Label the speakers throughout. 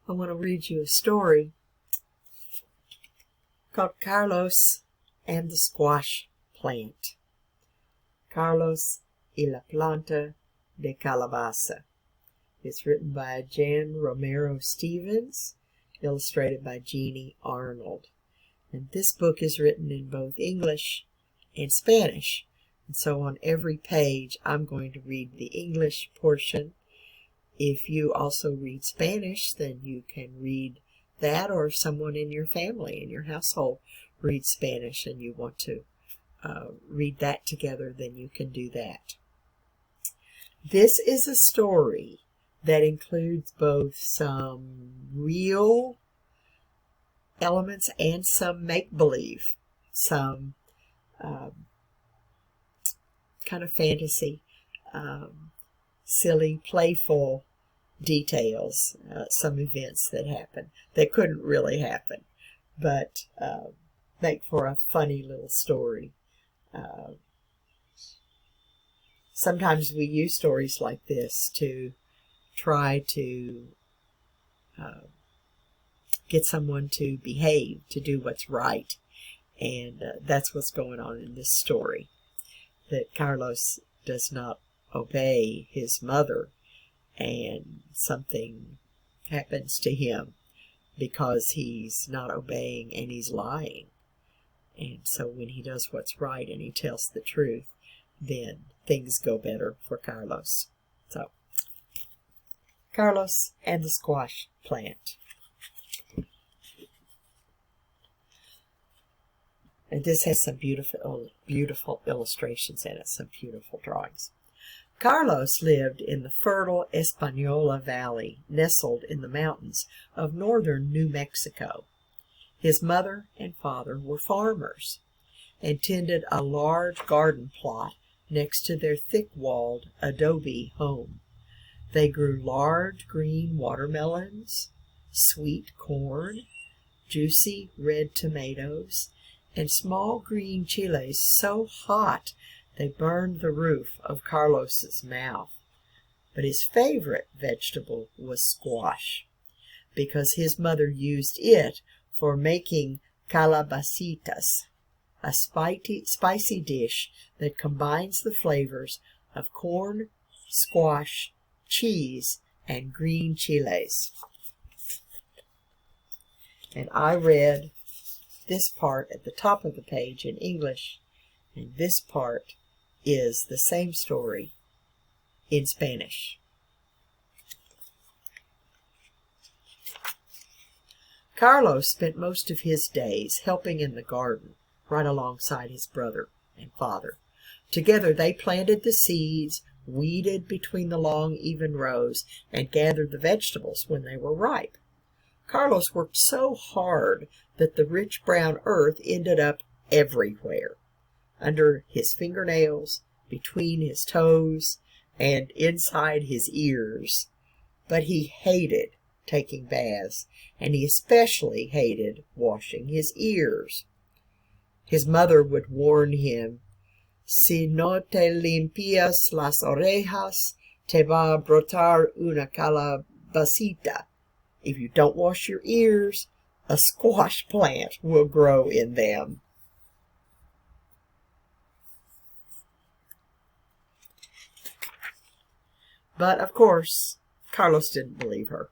Speaker 1: I want to read you a story called Carlos and the Squash Plant. Carlos y la planta de calabaza. It's written by Jan Romero Stevens, illustrated by Jeannie Arnold. And this book is written in both English and Spanish. And so on every page, I'm going to read the English portion. If you also read Spanish, then you can read that, or if someone in your family, in your household, reads Spanish and you want to read that together, then you can do that. This is a story that includes both some real elements and some make-believe, some kind of fantasy, silly, playful details, some events that happen that couldn't really happen, but make for a funny little story. Sometimes we use stories like this to try to get someone to behave, to do what's right, and that's what's going on in this story, that Carlos does not obey his mother, and something happens to him because he's not obeying and he's lying. And so when he does what's right and he tells the truth, then things go better for Carlos. So, Carlos and the Squash Plant. And this has some beautiful illustrations in it, some beautiful drawings. Carlos lived in the fertile Española Valley, nestled in the mountains of northern New Mexico. His mother and father were farmers and tended a large garden plot next to their thick-walled adobe home. They grew large green watermelons, sweet corn, juicy red tomatoes, and small green chiles so hot they burned the roof of Carlos's mouth. But his favorite vegetable was squash, because his mother used it for making calabacitas, a spicy dish that combines the flavors of corn, squash, cheese, and green chiles. And I read this part at the top of the page in English, and this part is the same story in Spanish. Carlos spent most of his days helping in the garden, right alongside his brother and father. Together they planted the seeds, weeded between the long, even rows, and gathered the vegetables when they were ripe. Carlos worked so hard that the rich brown earth ended up everywhere, under his fingernails, between his toes, and inside his ears. But he hated taking baths, and he especially hated washing his ears. His mother would warn him, "Si no te limpias las orejas, te va a brotar una calabacita." If you don't wash your ears, a squash plant will grow in them. But, of course, Carlos didn't believe her.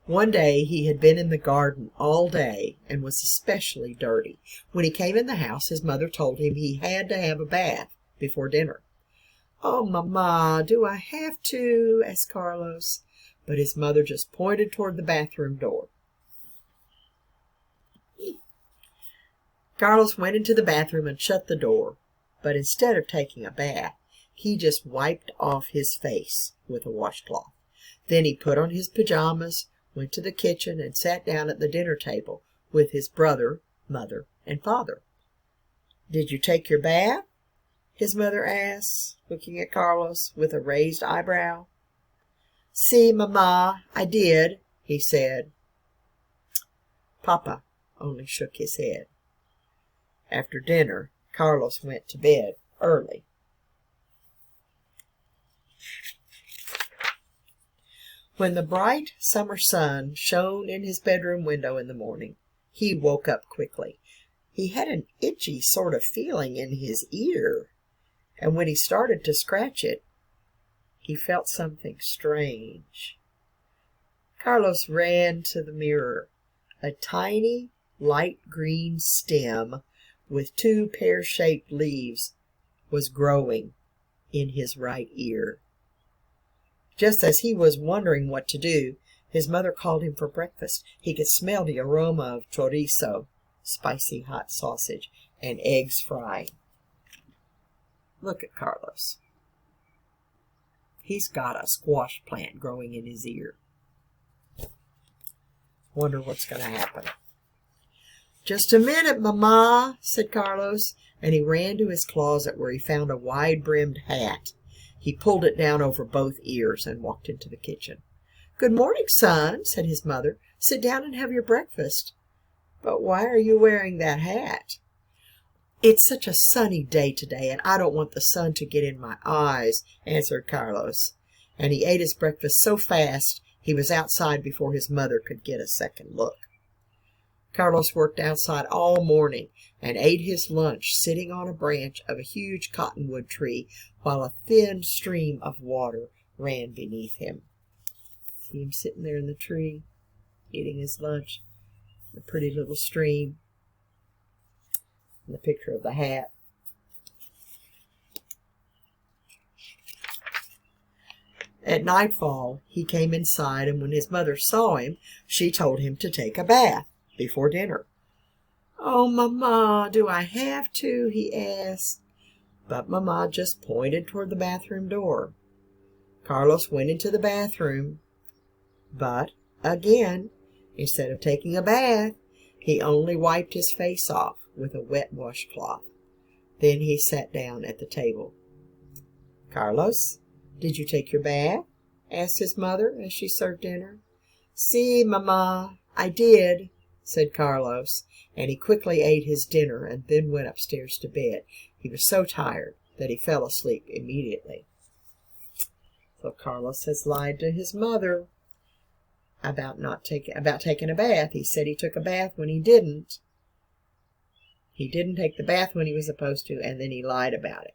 Speaker 1: One day he had been in the garden all day and was especially dirty. When he came in the house, his mother told him he had to have a bath before dinner. "Oh, Mama, do I have to?" asked Carlos. But his mother just pointed toward the bathroom door. Carlos went into the bathroom and shut the door, but instead of taking a bath, he just wiped off his face with a washcloth. Then he put on his pajamas, went to the kitchen, and sat down at the dinner table with his brother, mother, and father. "Did you take your bath?" his mother asked, looking at Carlos with a raised eyebrow. "Si, Mama, I did," he said. Papa only shook his head. After dinner, Carlos went to bed early. When the bright summer sun shone in his bedroom window in the morning, he woke up quickly. He had an itchy sort of feeling in his ear, and when he started to scratch it, he felt something strange. Carlos ran to the mirror. A tiny, light green stem with two pear-shaped leaves was growing in his right ear. Just as he was wondering what to do, his mother called him for breakfast. He could smell the aroma of chorizo, spicy hot sausage, and eggs frying. Look at Carlos. He's got a squash plant growing in his ear. Wonder what's going to happen. Just a minute, Mama, said Carlos, and he ran to his closet where he found a wide-brimmed hat. He pulled it down over both ears and walked into the kitchen. Good morning, son, said his mother. Sit down and have your breakfast. But why are you wearing that hat? It's such a sunny day today, and I don't want the sun to get in my eyes, answered Carlos. And he ate his breakfast so fast he was outside before his mother could get a second look. Carlos worked outside all morning and ate his lunch sitting on a branch of a huge cottonwood tree while a thin stream of water ran beneath him. See him sitting there in the tree, eating his lunch, the pretty little stream, and the picture of the hat. At nightfall, he came inside, and when his mother saw him, she told him to take a bath before dinner. Oh, Mama, do I have to? He asked. But Mama just pointed toward the bathroom door. Carlos went into the bathroom, but, again, instead of taking a bath, he only wiped his face off with a wet washcloth. Then he sat down at the table. Carlos, did you take your bath? Asked his mother as she served dinner. Si, Mama, I did, said Carlos, and he quickly ate his dinner and then went upstairs to bed. He was so tired that he fell asleep immediately. So Carlos has lied to his mother about taking a bath. He said he took a bath when he didn't. He didn't take the bath when he was supposed to, and then he lied about it.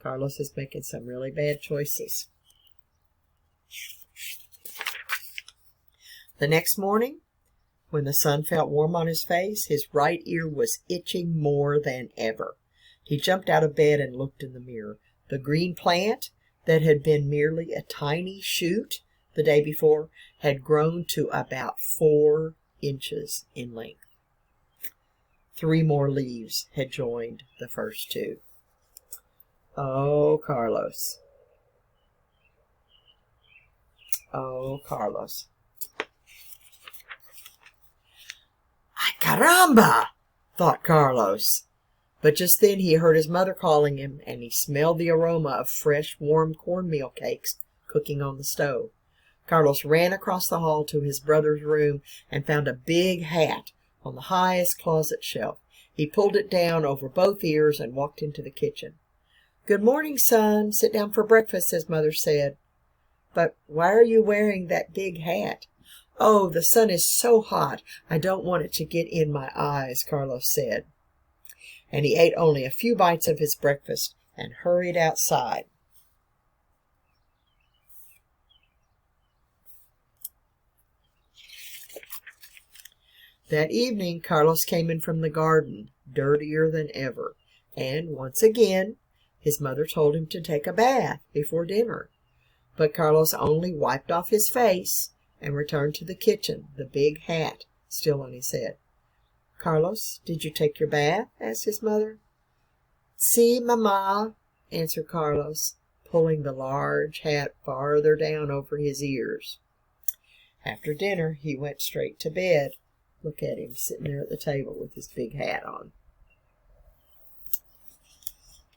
Speaker 1: Carlos is making some really bad choices. The next morning, when the sun felt warm on his face, his right ear was itching more than ever. He jumped out of bed and looked in the mirror. The green plant that had been merely a tiny shoot the day before had grown to about 4 inches in length. 3 more leaves had joined the first 2. Oh, Carlos. Oh, Carlos. Ay, caramba, thought Carlos. But just then he heard his mother calling him, and he smelled the aroma of fresh, warm cornmeal cakes cooking on the stove. Carlos ran across the hall to his brother's room and found a big hat on the highest closet shelf. He pulled it down over both ears and walked into the kitchen. Good morning, son. Sit down for breakfast, his mother said. But why are you wearing that big hat? Oh, the sun is so hot. I don't want it to get in my eyes, Carlos said. And he ate only a few bites of his breakfast and hurried outside. That evening, Carlos came in from the garden, dirtier than ever, and once again, his mother told him to take a bath before dinner. But Carlos only wiped off his face and returned to the kitchen, the big hat still on his head. Carlos, did you take your bath? Asked his mother. Si, Mama, answered Carlos, pulling the large hat farther down over his ears. After dinner, he went straight to bed. Look at him sitting there at the table with his big hat on.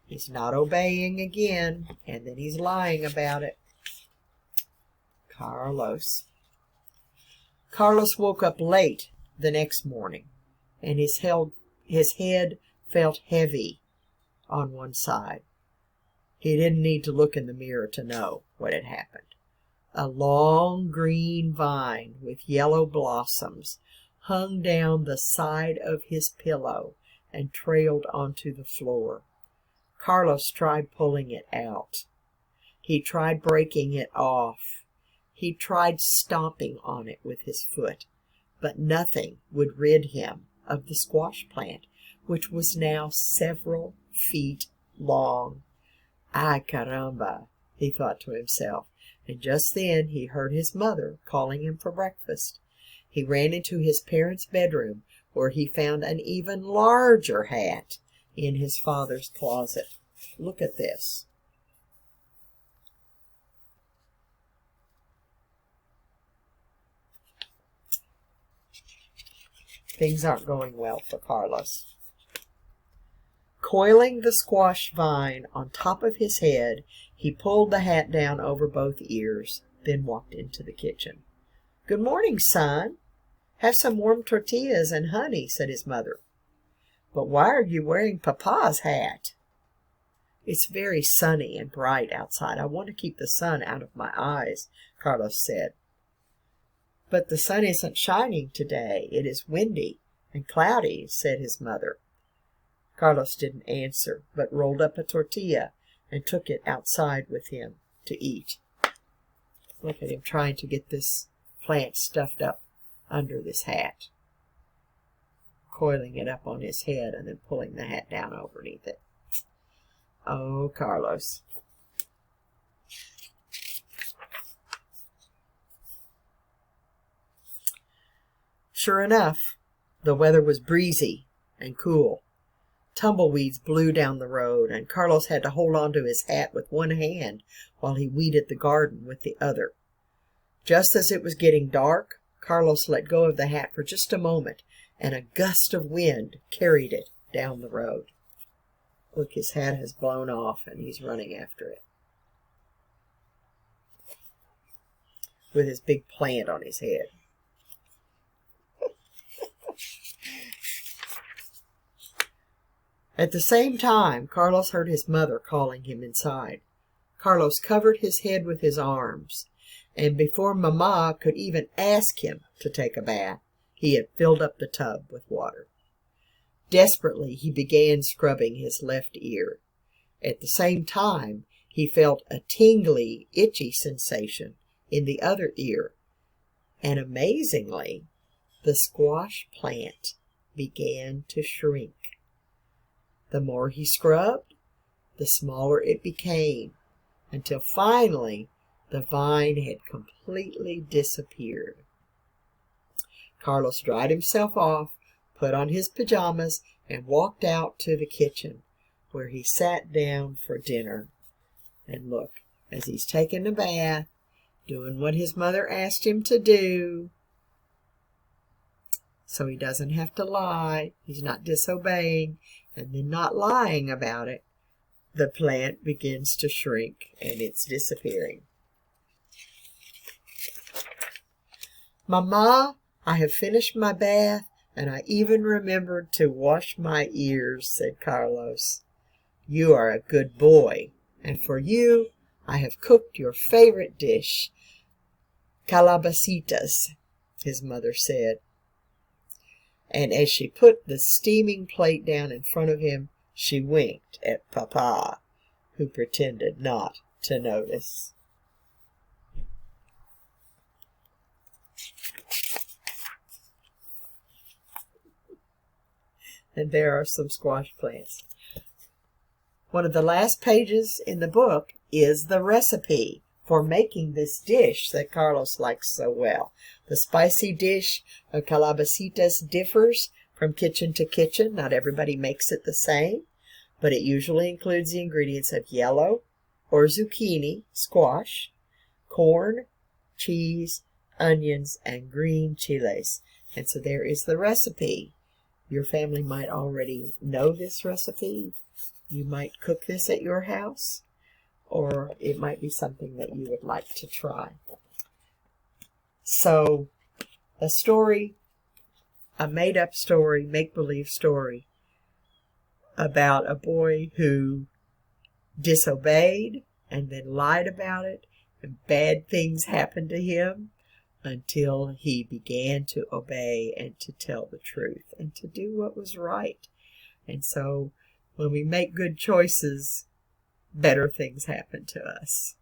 Speaker 1: He's not obeying again, and then he's lying about it. Carlos. Carlos woke up late the next morning, and his head felt heavy on one side. He didn't need to look in the mirror to know what had happened. A long green vine with yellow blossoms hung down the side of his pillow and trailed onto the floor. Carlos tried pulling it out. He tried breaking it off. He tried stomping on it with his foot, but nothing would rid him of the squash plant, which was now several feet long. Ay, caramba, he thought to himself, and just then he heard his mother calling him for breakfast. He ran into his parents' bedroom, where he found an even larger hat in his father's closet. Look at this. Things aren't going well for Carlos. Coiling the squash vine on top of his head, he pulled the hat down over both ears, then walked into the kitchen. "Good morning, son. Have some warm tortillas and honey," said his mother. "But why are you wearing Papa's hat?" "It's very sunny and bright outside. I want to keep the sun out of my eyes," Carlos said. "But the sun isn't shining today. It is windy and cloudy," said his mother. Carlos didn't answer, but rolled up a tortilla and took it outside with him to eat. Look at him trying to get this plant stuffed up under this hat, coiling it up on his head and then pulling the hat down underneath it. Oh, Carlos. Sure enough, the weather was breezy and cool. Tumbleweeds blew down the road, and Carlos had to hold on to his hat with one hand while he weeded the garden with the other. Just as it was getting dark, Carlos let go of the hat for just a moment, and a gust of wind carried it down the road. Look, his hat has blown off, and he's running after it with his big plant on his head. At the same time, Carlos heard his mother calling him inside. Carlos covered his head with his arms, and before Mama could even ask him to take a bath, he had filled up the tub with water. Desperately, he began scrubbing his left ear. At the same time, he felt a tingly, itchy sensation in the other ear, and amazingly, the squash plant began to shrink. The more he scrubbed, the smaller it became, until finally the vine had completely disappeared. Carlos dried himself off, put on his pajamas, and walked out to the kitchen, where he sat down for dinner. And look, as he's taking a bath, doing what his mother asked him to do, so he doesn't have to lie, he's not disobeying, and then not lying about it, the plant begins to shrink, and it's disappearing. "Mama, I have finished my bath, and I even remembered to wash my ears," said Carlos. "You are a good boy, and for you, I have cooked your favorite dish, calabacitas," his mother said. And as she put the steaming plate down in front of him, she winked at Papa, who pretended not to notice. And there are some squash plants. One of the last pages in the book is the recipe for making this dish that Carlos likes so well. The spicy dish of calabacitas differs from kitchen to kitchen. Not everybody makes it the same, but it usually includes the ingredients of yellow or zucchini, squash, corn, cheese, onions, and green chiles. And so there is the recipe. Your family might already know this recipe. You might cook this at your house, or it might be something that you would like to try. So, a story, a made-up story, make-believe story about a boy who disobeyed and then lied about it and bad things happened to him until he began to obey and to tell the truth and to do what was right. And so when we make good choices, better things happen to us.